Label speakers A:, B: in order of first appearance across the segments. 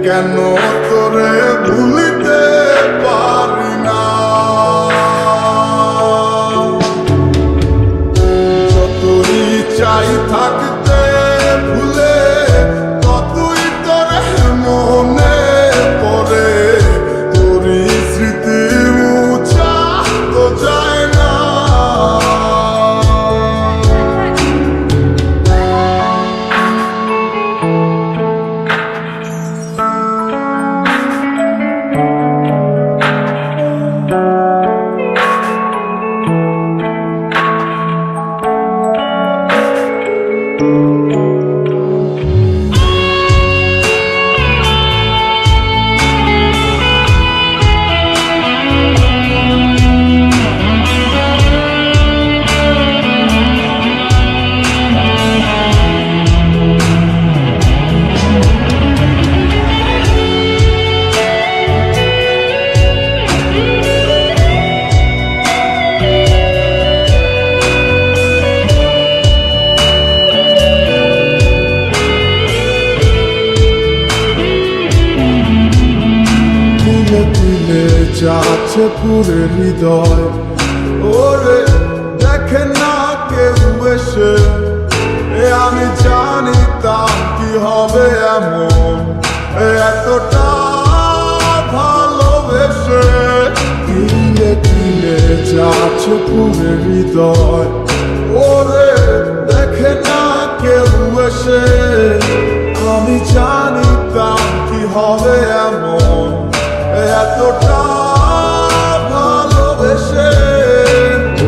A: কেন তোরে ভুলিতে পারি না। যতই চাই থাকতে ভুলে ততই তোরে মনে পড়ে। তোরই স্মৃতি মুছা তো যায় না। যাচ্ছে পুরে হৃদয়, ওরে দেখে না কেউ এসে। আমি জানিতাম কি হবে এমন, এতটা ভালোবেসে। কিলে কিলে যাচ্ছে পুরে হৃদয়, ওরে দেখে না কেউ এসে। আমি জানিতাম কি হবে এমন, এতটা ভালোবেসে।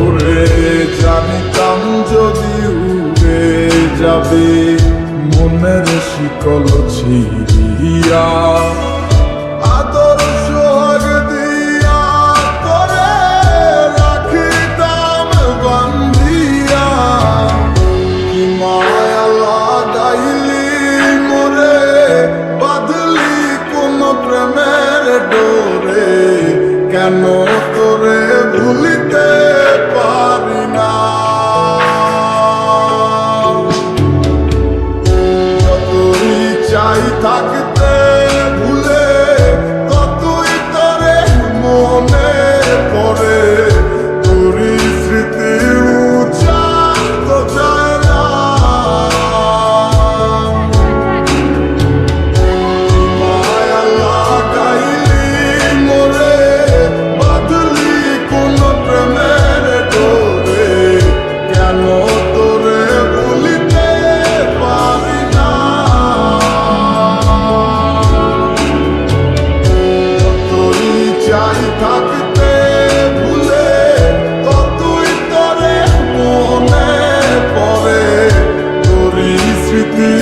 A: উড়ে জানিতাম যদি উড়ে যাবে মনের শিকল ছিড়িয়া। আদর সোহাগ দিয়া তোরে রাখিতাম বান্ধিয়া। কি মায়া লাগাইলি মোরে, বাঁধলি কোন প্রেমের ডোরে। কেন তোরে ভুলিতে পারি না। যতই চাই থাকতে ভুলে ততই তোরে মনে পড়ে। তোরই স্মৃতি মুছা তো যায় না। মায়া লাগাইলি মোরে, বাঁধলি কোন প্রেমের ডোরে। কেন তোরে ভুলিতে পারি না। যতই চাই থাকতে ভুলে ততই তোরে মনে পড়ে। তোরই স্মৃতি